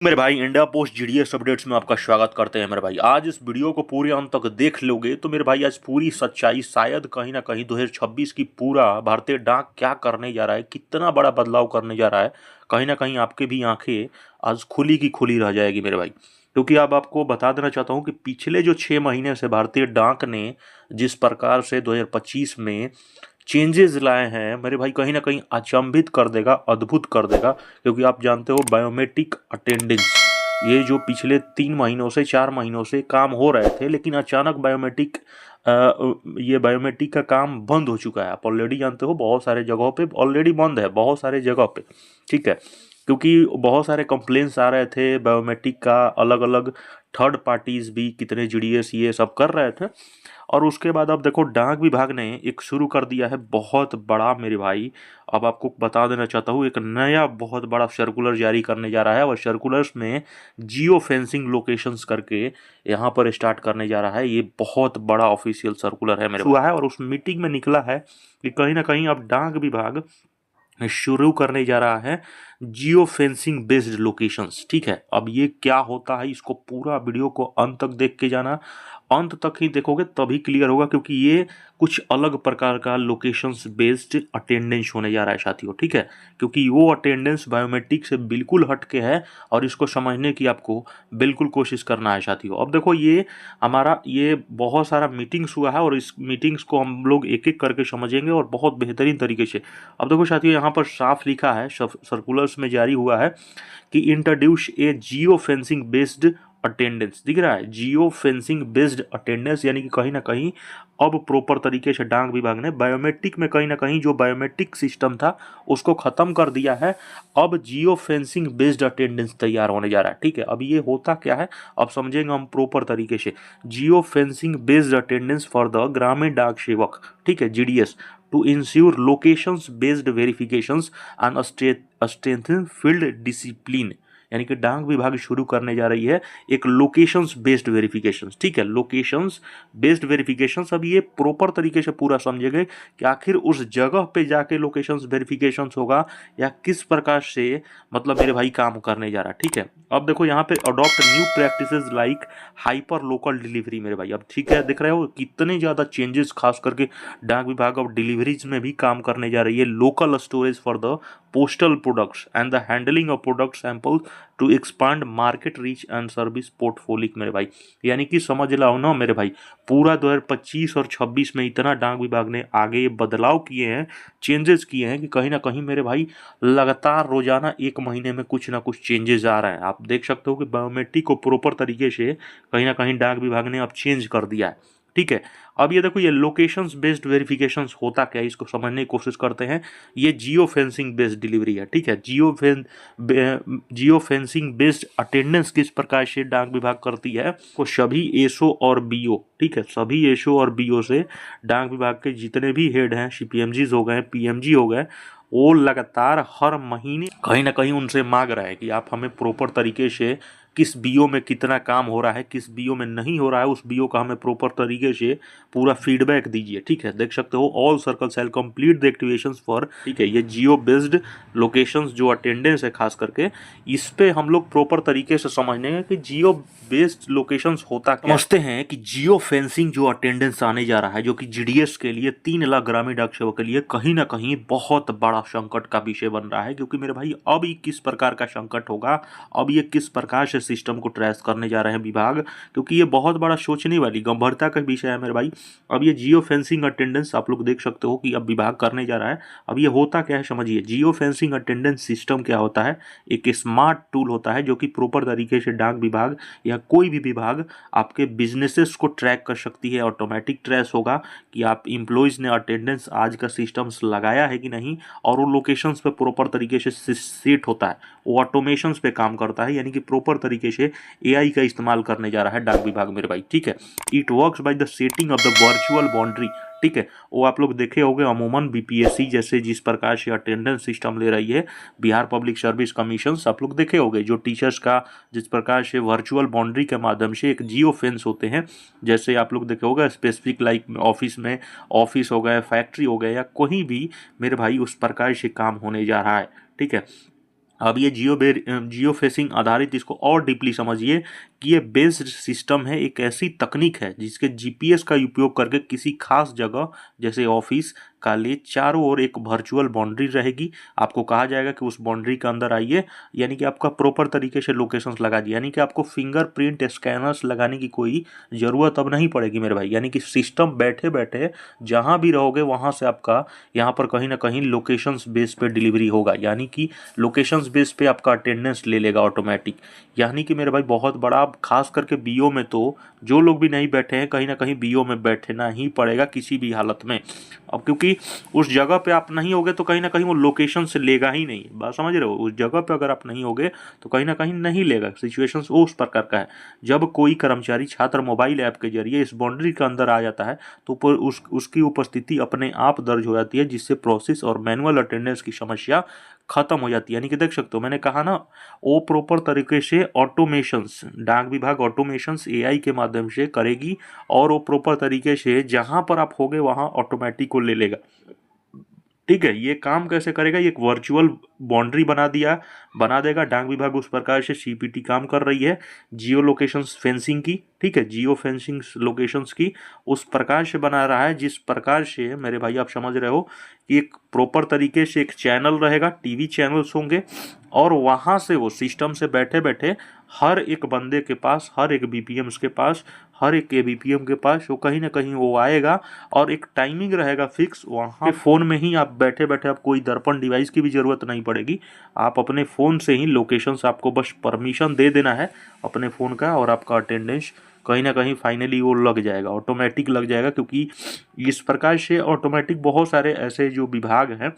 मेरे भाई India post GDS updates में आपका स्वागत करते हैं। मेरे भाई आज इस वीडियो को पूरे अंत तक देख लोगे तो मेरे भाई आज पूरी सच्चाई शायद कहीं ना कहीं 2026 की पूरा भारतीय डाक क्या करने जा रहा है, कितना बड़ा बदलाव करने जा रहा है, कहीं ना कहीं आपके भी आंखें आज खुली की खुली रह जाएगी मेरे भाई। क्योंकि अब आपको बता देना चाहता हूँ कि पिछले जो 6 महीने से भारतीय डाक ने जिस प्रकार से 2025 में चेंजेस लाए हैं मेरे भाई, कहीं ना कहीं अचंभित कर देगा, अद्भुत कर देगा। क्योंकि आप जानते हो बायोमेट्रिक अटेंडेंस, ये जो पिछले 3 महीनों से 4 महीनों से काम हो रहे थे, लेकिन अचानक बायोमेट्रिक ये बायोमेट्रिक का काम बंद हो चुका है। आप ऑलरेडी जानते हो बहुत सारे जगहों पे ऑलरेडी बंद है, बहुत सारे जगह पे। ठीक है, क्योंकि बहुत सारे कंप्लेंट्स आ रहे थे बायोमेट्रिक का, अलग अलग थर्ड पार्टीज भी कितने जीडीएस ये सब कर रहे थे। और उसके बाद अब देखो डाक विभाग ने एक शुरू कर दिया है बहुत बड़ा मेरे भाई। अब आपको बता देना चाहता हूँ, एक नया बहुत बड़ा सर्कुलर जारी करने जा रहा है और सर्कुलर्स में जियो फेंसिंग लोकेशंस करके यहाँ पर स्टार्ट करने जा रहा है। ये बहुत बड़ा ऑफिशियल सर्कुलर है मेरे हुआ है और उस मीटिंग में निकला है कि कहीं ना कहीं अब डाक विभाग शुरू करने जा रहा है जियो फेंसिंग बेस्ड लोकेशंस। ठीक है, अब ये क्या होता है इसको पूरा वीडियो को अंत तक देख के जाना, अंत तक ही देखोगे तभी क्लियर होगा। क्योंकि ये कुछ अलग प्रकार का लोकेशंस बेस्ड अटेंडेंस होने जा रहा है साथियों। ठीक है, क्योंकि वो अटेंडेंस बायोमेट्रिक से बिल्कुल हट के है और इसको समझने की आपको बिल्कुल कोशिश करना है साथियों। अब देखो ये हमारा ये बहुत सारा मीटिंग्स हुआ है और इस मीटिंग्स को हम लोग एक एक करके समझेंगे और बहुत बेहतरीन तरीके से। अब देखो साथियों यहाँ पर साफ लिखा है, सर्कुलर्स में जारी हुआ है कि इंट्रोड्यूस ए जियो फेंसिंग बेस्ड अटेंडेंस। दिख रहा है जियो फेंसिंग बेस्ड अटेंडेंस, यानी कि कहीं ना कहीं अब प्रॉपर तरीके से डाक विभाग ने बायोमेट्रिक में कहीं ना कहीं जो बायोमेट्रिक सिस्टम था उसको खत्म कर दिया है। अब जियो फेंसिंग बेस्ड अटेंडेंस तैयार होने जा रहा है। ठीक है, अब ये होता क्या है अब समझेंगे हम प्रॉपर तरीके से। Geo fencing based attendance for the ग्रामीण डाक सेवक, ठीक है, GDS, to ensure locations based verifications and strengthen field discipline। यानी कि डाक विभाग शुरू करने जा रही है एक लोकेशंस बेस्ड वेरिफिकेशंस। ठीक है, लोकेशंस बेस्ड वेरिफिकेशंस। अब ये प्रॉपर तरीके से पूरा समझेंगे कि आखिर उस जगह पे जाके लोकेशंस वेरिफिकेशंस होगा या किस प्रकार से मतलब मेरे भाई काम करने जा रहा है। ठीक है, अब देखो यहाँ पे adopt new practices like hyper local delivery मेरे भाई। अब ठीक है, दिख रहे हो कितने ज़्यादा चेंजेस, खास करके डाक विभाग अब डिलीवरीज में भी काम करने जा रही है। Local storage for the postal products and the handling of product samples to expand market reach and service portfolio मेरे भाई। यानी कि समझ लो ना मेरे भाई, पूरा 2025 और 26 में इतना डाक विभाग ने आगे बदलाव किए हैं, चेंजेस किए हैं कि कहीं ना कहीं मेरे भाई लगातार रोजाना एक महीने में कुछ ना कुछ चेंजेस आ रहे हैं। आप देख सकते हो कि बायोमेट्रिक को प्रॉपर तरीके से कहीं ना कहीं डाक विभाग ने अब चेंज कर दिया है। ठीक है, अब ये देखो ये लोकेशंस बेस्ड वेरिफिकेशंस होता क्या है इसको समझने की कोशिश करते हैं। ये जियो फेंसिंग बेस्ड डिलीवरी है। ठीक है, जियो फेंसिंग बेस्ड अटेंडेंस किस प्रकार से डाक विभाग करती है, वो सभी एसओ और बीओ, ठीक है, सभी एसओ और बीओ से डाक विभाग के जितने भी हेड हैं, सीपीएमजीज हो गए, पीएमजी हो गए, वो लगातार हर महीने कहीं ना कहीं उनसे मांग रहा है कि आप हमें प्रॉपर तरीके से किस बीओ में कितना काम हो रहा है, किस बीओ में नहीं हो रहा है, उस बीओ का हमें प्रॉपर तरीके से पूरा फीडबैक दीजिए। ठीक है, देख सकते हो all circle sale complete the activations for. ठीक है, ये जियो बेस्ड लोकेशंस जो अटेंडेंस है खास करके, इस पे हम लोग प्रॉपर तरीके से समझने कि जियो बेस्ड लोकेशंस होता क्या। समझते हैं कि जियो फेंसिंग जो अटेंडेंस आने जा रहा है, जो कि जीडीएस के लिए 3 लाख ग्रामीण डाक सेवक के लिए कहीं ना कहीं बहुत बड़ा संकट का विषय बन रहा है। क्योंकि मेरे भाई अब ये किस प्रकार का संकट होगा, अब ये किस प्रकार से सिस्टम को ट्रेस करने जा रहे हैं विभाग, क्योंकि ये बहुत बड़ा सोचने वाली गंभीरता का विषय है मेरे भाई। अब ये जियो फेंसिंग अटेंडेंस आप लोग देख सकते हो कि अब विभाग करने जा रहा है। अब ये होता क्या है समझिए, जियो फेंसिंग अटेंडेंस सिस्टम क्या होता है, एक स्मार्ट टूल होता है जो कि प्रॉपर तरीके से डाक विभाग या कोई भी विभाग आपके बिजनेसेस को ट्रैक कर सकती है। ऑटोमेटिक ट्रेस होगा कि आप एम्प्लॉयज ने अटेंडेंस आज का सिस्टम्स लगाया है कि नहीं, और वो लोकेशंस पे प्रॉपर तरीके से सेट होता है, वो ऑटोमेशंस पे काम करता है। यानी कि प्रॉपर तरीके से एआई का इस्तेमाल करने जा रहा है डाक विभाग मेरे भाई। ठीक है, it works by the setting of the virtual boundary. ठीक है, वो आप लोग देखे होंगे अमूमन बीपीएससी जैसे जिस प्रकार से अटेंडेंस सिस्टम ले रही है, बिहार पब्लिक सर्विस कमीशन, आप लोग देखे होंगे जो टीचर्स का जिस प्रकार से वर्चुअल बाउंड्री के माध्यम से एक जियो फेंस होते हैं, जैसे आप लोग देखे होगा स्पेसिफिक लाइक ऑफिस में, ऑफिस हो गए, फैक्ट्री हो गए, या कोई भी मेरे भाई उस प्रकार से काम होने जा रहा है। ठीक है, अब ये जियो फेसिंग आधारित, इसको और डीपली समझिए कि ये बेस्ड सिस्टम है, एक ऐसी तकनीक है जिसके जीपीएस का उपयोग करके किसी खास जगह जैसे ऑफिस, कॉलेज, चारों ओर एक वर्चुअल बाउंड्री रहेगी। आपको कहा जाएगा कि उस बाउंड्री के अंदर आइए, यानी कि आपका प्रॉपर तरीके से लोकेशंस लगा दिए, यानी कि आपको फिंगरप्रिंट स्कैनर्स लगाने की कोई ज़रूरत अब नहीं पड़ेगी मेरे भाई। यानी कि सिस्टम बैठे बैठे जहाँ भी रहोगे वहाँ से आपका यहाँ पर कहीं ना कहीं लोकेशंस बेस पे डिलीवरी होगा, यानी कि लोकेशंस बेस पे आपका अटेंडेंस ले लेगा ऑटोमेटिक। यानी कि मेरे भाई बहुत बड़ा, खास करके बीओ में तो जो लोग भी नहीं बैठे हैं कहीं ना कहीं बीओ में बैठना ही पड़ेगा किसी भी हालत में। अब क्योंकि उस जगह पे आप नहीं होगे तो कहीं ना कहीं वो लोकेशन से लेगा ही नहीं, बात समझ रहे हो। उस जगह पे अगर आप नहीं होगे तो कहीं ना कहीं नहीं लेगा। सिचुएशन उस प्रकार का है, जब कोई कर्मचारी छात्र मोबाइल ऐप के जरिए इस बाउंड्री के अंदर आ जाता है तो उसकी उपस्थिति अपने आप दर्ज हो जाती है, जिससे प्रोसेस और मैनुअल अटेंडेंस की समस्या खत्म हो जाती है। यानी कि देख सकते हो, मैंने कहा ना, वो प्रॉपर तरीके से ऑटोमेशंस, डाक विभाग ऑटोमेशंस एआई के माध्यम से करेगी और वो प्रॉपर तरीके से जहां पर आप होगे वहां ऑटोमेटिक को ले लेगा। ठीक है, ये काम कैसे करेगा, ये एक वर्चुअल बाउंड्री बना देगा डाक विभाग। उस प्रकार से सीपीटी काम कर रही है जियो लोकेशन फेंसिंग की, ठीक है, जियो फेंसिंग लोकेशंस की उस प्रकार से बना रहा है जिस प्रकार से मेरे भाई आप समझ रहे हो कि एक प्रॉपर तरीके से एक चैनल रहेगा, टीवी चैनल्स होंगे, और वहाँ से वो सिस्टम से बैठे बैठे हर एक बंदे के पास, हर एक बीपीएम्स के पास, हर एक एबीपीएम के पास वो कहीं ना कहीं वो आएगा और एक टाइमिंग रहेगा फिक्स। वहाँ फ़ोन में ही आप बैठे बैठे, आप कोई दर्पण डिवाइस की भी ज़रूरत नहीं पड़ेगी, आप अपने फ़ोन से ही लोकेशंस, आपको बस परमिशन दे देना है अपने फ़ोन का और आपका अटेंडेंस कहीं ना कहीं फाइनली वो लग जाएगा, ऑटोमेटिक लग जाएगा। क्योंकि इस प्रकार से ऑटोमेटिक बहुत सारे ऐसे जो विभाग हैं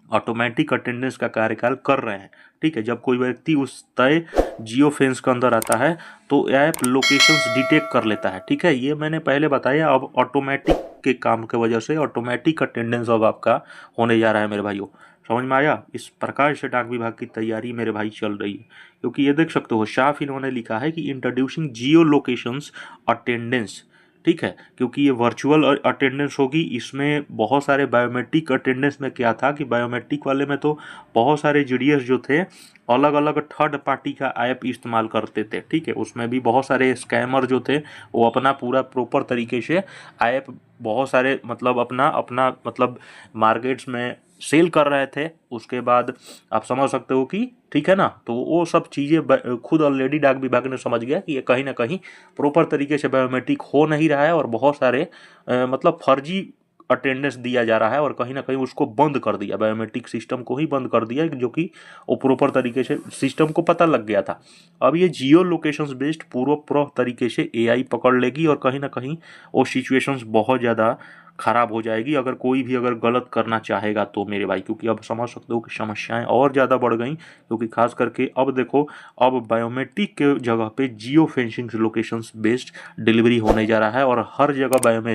ऑटोमेटिक अटेंडेंस का कार्यकाल कर रहे हैं। ठीक है, जब कोई व्यक्ति उस तय जियो फेंस के अंदर आता है तो ऐप लोकेशंस डिटेक्ट कर लेता है। ठीक है, ये मैंने पहले बताया। अब ऑटोमेटिक के काम की वजह से ऑटोमेटिक अटेंडेंस अब आपका होने जा रहा है मेरे भाइयों। समझ में आया? इस प्रकार से डाक विभाग की तैयारी मेरे भाई चल रही है। क्योंकि ये देख सकते हो, साफ इन्होंने लिखा है कि इंट्रोड्यूसिंग जियो लोकेशंस अटेंडेंस। ठीक है, क्योंकि ये वर्चुअल अटेंडेंस होगी, इसमें बहुत सारे बायोमेट्रिक अटेंडेंस में क्या था कि बायोमेट्रिक वाले में तो बहुत सारे जीडीएस जो थे अलग अलग थर्ड पार्टी का ऐप इस्तेमाल करते थे। ठीक है, उसमें भी बहुत सारे स्कैमर जो थे वो अपना पूरा प्रॉपर तरीके से ऐप बहुत सारे मतलब अपना मतलब मार्केट्स में सेल कर रहे थे। उसके बाद आप समझ सकते हो कि ठीक है ना, तो वो सब चीज़ें खुद ऑलरेडी डाक विभाग ने समझ गया कि ये कहीं ना कहीं प्रॉपर तरीके से बायोमेट्रिक हो नहीं रहा है और बहुत सारे मतलब फर्जी अटेंडेंस दिया जा रहा है, और कहीं ना कहीं उसको बंद कर दिया, बायोमेट्रिक सिस्टम को ही बंद कर दिया, जो कि वो प्रॉपर तरीके से सिस्टम को पता लग गया था। अब ये जियो लोकेशंस बेस्ड पूर्व तरीके से एआई पकड़ लेगी और कहीं ना कहीं वो सिचुएशंस बहुत ज़्यादा खराब हो जाएगी अगर कोई भी अगर गलत करना चाहेगा तो मेरे भाई। क्योंकि अब समझ सकते हो कि समस्याएं और ज़्यादा बढ़ गई, क्योंकि खास करके अब देखो, अब बायोमेट्रिक के जगह पे geo fencing locations based delivery होने जा रहा है और हर जगह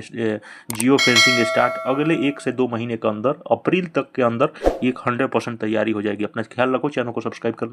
जियो फेंसिंग स्टार्ट अगले 1 से 2 महीने के अंदर, अप्रैल तक के अंदर, 100% तैयारी हो जाएगी। अपना ख्याल रखो, चैनल को सब्सक्राइब करना।